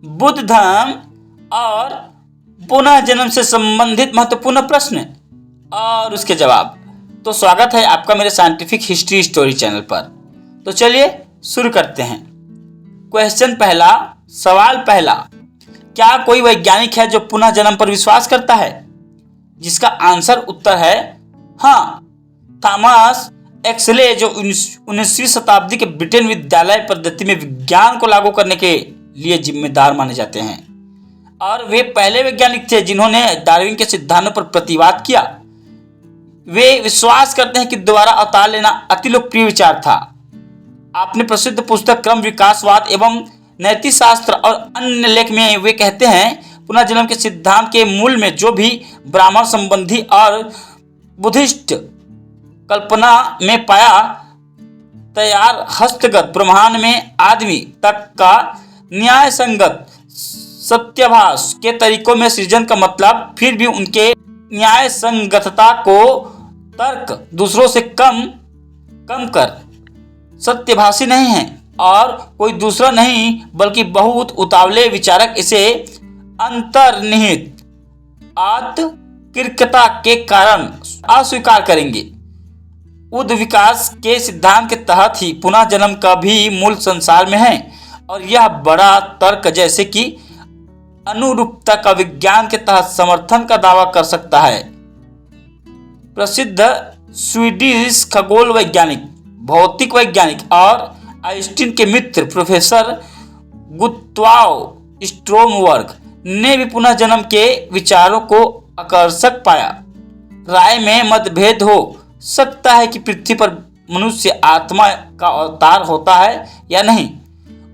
बुद्ध धर्म और पुनः जन्म से संबंधित महत्वपूर्ण प्रश्न और उसके जवाब। तो स्वागत है आपका मेरे साइंटिफिक हिस्ट्री स्टोरी चैनल पर। तो चलिए शुरू करते हैं। क्वेश्चन पहला, सवाल पहला, क्या कोई वैज्ञानिक है जो पुनः जन्म पर विश्वास करता है? जिसका आंसर उत्तर है हाँ। थॉमस एक्सले, जो 19वीं शताब्दी के ब्रिटेन विद्यालय पद्धति में विज्ञान को लागू करने के लिए जिम्मेदार माने जाते हैं, और वे पहले वैज्ञानिक थे जिन्होंने डार्विन के सिद्धांतों पर प्रतिवाद किया। वे विश्वास करते हैं कि दोबारा अवतार लेना अति लोकप्रिय विचार था। अपने प्रसिद्ध पुस्तक क्रम विकासवाद एवं नैतिक शास्त्र और अन्य लेख में वे कहते हैं पुनः जन्म के सिद्धांत के मूल में जो भी ब्राह्मण संबंधी और बुद्धिस्ट कल्पना में पाया तैयार हस्तगत ब्रह्मांड में आदमी तक का न्याय संगत सत्याभास के तरीकों में सृजन का मतलब फिर भी उनके न्याय संगतता को तर्क दूसरों से कम कर सत्यभाषी नहीं है, और कोई दूसरा नहीं बल्कि बहुत उतावले विचारक इसे अंतर्निहित आत्मकृतता के कारण अस्वीकार करेंगे। उद विकास के सिद्धांत के तहत ही पुनः जन्म का भी मूल संसार में है, और यह बड़ा तर्क जैसे कि अनुरूपता का विज्ञान के तहत समर्थन का दावा कर सकता है। प्रसिद्ध स्वीडिश खगोल वैज्ञानिक, भौतिक वैज्ञानिक और आइंस्टीन के मित्र प्रोफेसर गुस्ताव स्ट्रोमबर्ग ने भी पुनः जन्म के विचारों को आकर्षक पाया। राय में मतभेद हो सकता है कि पृथ्वी पर मनुष्य आत्मा का अवतार होता है या नहीं।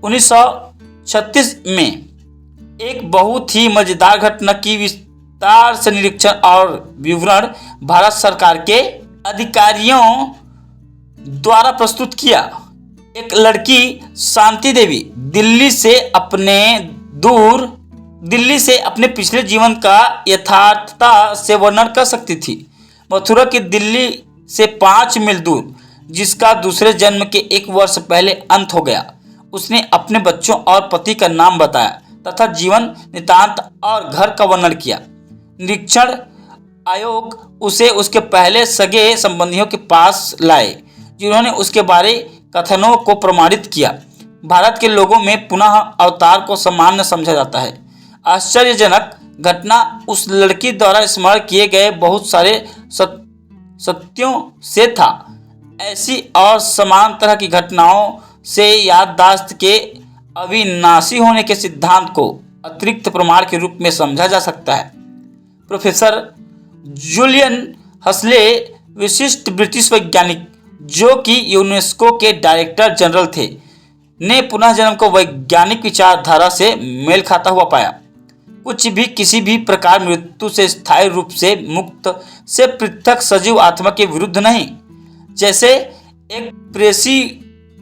1936 में एक बहुत ही मजेदार घटना की विस्तार से निरीक्षण और विवरण भारत सरकार के अधिकारियों द्वारा प्रस्तुत किया। एक लड़की शांति देवी दिल्ली से अपने पिछले जीवन का यथार्थता से वर्णन कर सकती थी। मथुरा की दिल्ली से 5 मील दूर, जिसका दूसरे जन्म के 1 वर्ष पहले अंत हो गया, उसने अपने बच्चों और पति का नाम बताया तथा जीवन नितांत और घर का वर्णन किया। निरीक्षण आयोग उसे उसके पहले सगे संबंधियों के पास लाए, जिन्होंने उसके बारे कथनों को प्रमाणित किया। भारत के लोगों में पुनः अवतार को सामान्य समझा जाता है। आश्चर्यजनक घटना उस लड़की द्वारा स्मरण किए गए बहुत सारे सत्यों से था। ऐसी और समान तरह की घटनाओं से याददाश्त के अविनाशी होने के सिद्धांत को अतिरिक्त प्रमाण के रूप में समझा जा सकता है। प्रोफेसर जूलियन हसले, विशिष्ट ब्रिटिश वैज्ञानिक जो कि यूनेस्को के डायरेक्टर जनरल थे, ने पुनः जन्म को वैज्ञानिक विचारधारा से मेल खाता हुआ पाया। कुछ भी किसी भी प्रकार मृत्यु से स्थायी रूप से मुक्त से पृथक सजीव आत्मा के विरुद्ध नहीं। जैसे एक प्रेषी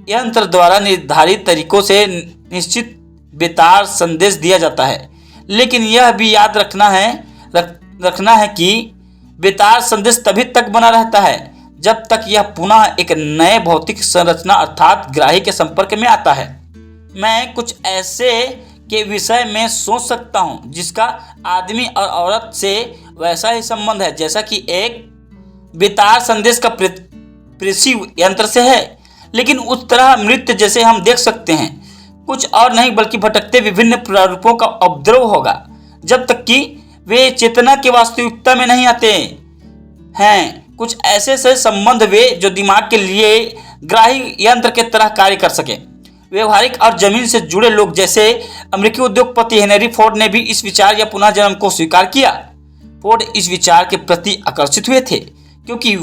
यंत्र द्वारा निर्धारित तरीकों से निश्चित बेतार संदेश दिया जाता है, लेकिन यह भी याद रखना है कि बेतार संदेश तभी तक बना रहता है जब तक यह पुनः एक नए भौतिक संरचना अर्थात ग्राही के संपर्क में आता है। मैं कुछ ऐसे के विषय में सोच सकता हूँ जिसका आदमी और औरत से वैसा ही संबंध है जैसा कि एक बेतार संदेश का प्रेषी यंत्र से है, लेकिन उस तरह मृत्यु जैसे हम देख सकते हैं कुछ और नहीं बल्कि भटकते विभिन्न प्रारूपों का उपद्रव होगा, जब तक कि वे चेतना की वास्तविकता में नहीं आते हैं। कुछ ऐसे से संबंध वे जो दिमाग के लिए ग्राही यंत्र के तरह कार्य कर सके। व्यवहारिक और जमीन से जुड़े लोग जैसे अमेरिकी उद्योगपति हेनरी फोर्ड ने भी इस विचार या पुनः जन्म को स्वीकार किया। फोर्ड इस विचार के प्रति आकर्षित हुए थे क्योंकि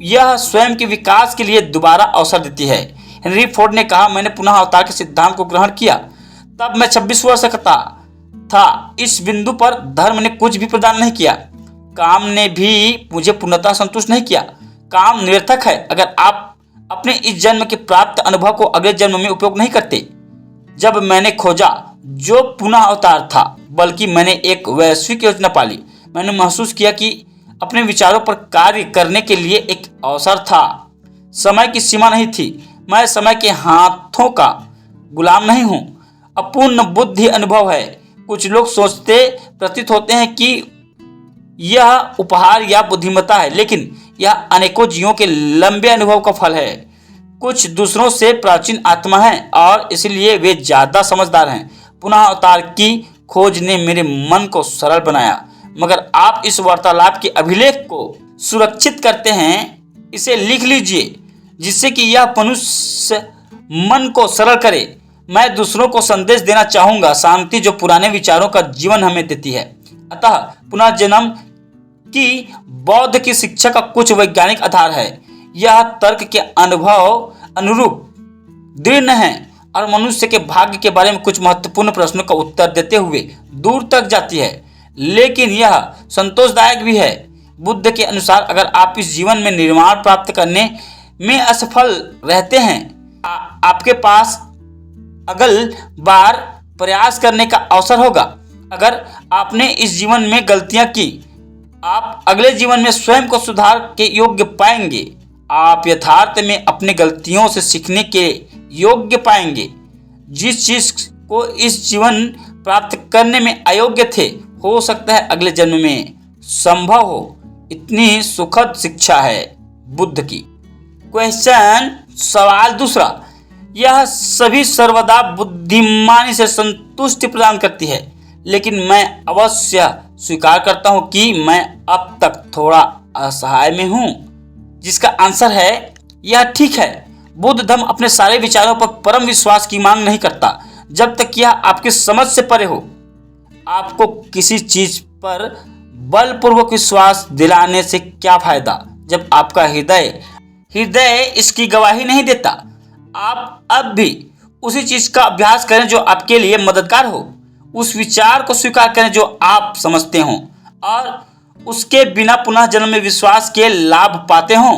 यह स्वयं के विकास के लिए दोबारा अवसर देती है। हेनरी फोर्ड ने कहा, मैंने पुनः अवतार के सिद्धांत को ग्रहण किया तब मैं 26 वर्ष का था। इस बिंदु पर धर्म ने कुछ भी प्रदान नहीं किया, काम ने भी मुझे पूर्णतः संतुष्ट नहीं किया। काम निरर्थक है अगर आप अपने इस जन्म के प्राप्त अनुभव को अगले जन्म में उपयोग नहीं करते। जब मैंने खोजा जो पुनः अवतार था, बल्कि मैंने एक वैश्विक योजना पाली। मैंने महसूस किया कि अपने विचारों पर कार्य करने के लिए एक अवसर था। समय की सीमा नहीं थी। मैं समय के हाथों का गुलाम नहीं हूँ। अपूर्ण बुद्धि अनुभव है। कुछ लोग सोचते प्रतीत होते हैं कि यह उपहार या बुद्धिमत्ता है, लेकिन यह अनेकों जीवों के लंबे अनुभव का फल है। कुछ दूसरों से प्राचीन आत्मा है और इसलिए वे ज्यादा समझदार हैं। पुनः अवतार की खोज ने मेरे मन को सरल बनाया। मगर आप इस वार्तालाप के अभिलेख को सुरक्षित करते हैं, इसे लिख लीजिए जिससे कि यह मनुष्य मन को सरल करे। मैं दूसरों को संदेश देना चाहूंगा, शांति जो पुराने विचारों का जीवन हमें देती है। अतः पुनः जन्म की बौद्ध की शिक्षा का कुछ वैज्ञानिक आधार है। यह तर्क के अनुभव अनुरूप दृढ़ है और मनुष्य के भाग्य के बारे में कुछ महत्वपूर्ण प्रश्नों का उत्तर देते हुए दूर तक जाती है, लेकिन यह संतोषदायक भी है। बुद्ध के अनुसार अगर आप इस जीवन में निर्माण प्राप्त करने में असफल रहते हैं, आपके पास अगल बार प्रयास करने का अवसर होगा। अगर आपने इस जीवन में गलतियां की, आप अगले जीवन में स्वयं को सुधार के योग्य पाएंगे। आप यथार्थ में अपने गलतियों से सीखने के योग्य पाएंगे। जिस चीज को इस जीवन प्राप्त करने में अयोग्य थे, हो सकता है अगले जन्म में संभव हो। इतनी सुखद शिक्षा है बुद्ध की। क्वेश्चन सवाल दूसरा, यह सभी सर्वदा बुद्धिमानी से संतुष्टि प्रदान करती है, लेकिन मैं अवश्य स्वीकार करता हूं कि मैं अब तक थोड़ा असहाय में हूं। जिसका आंसर है यह ठीक है। बुद्ध धर्म अपने सारे विचारों पर परम विश्वास की मांग नहीं करता जब तक यह आपकी समझ से परे हो। आपको किसी चीज पर बलपूर्वक विश्वास दिलाने से क्या फायदा जब आपका हृदय इसकी गवाही नहीं देता। आप अब भी उसी चीज का अभ्यास करें जो आपके लिए मददगार हो। उस विचार को स्वीकार करें जो आप समझते हो और उसके बिना पुनः जन्म में विश्वास के लाभ पाते हो।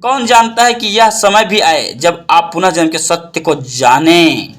कौन जानता है कि यह समय भी आए जब आप पुनः जन्म के सत्य को जानें।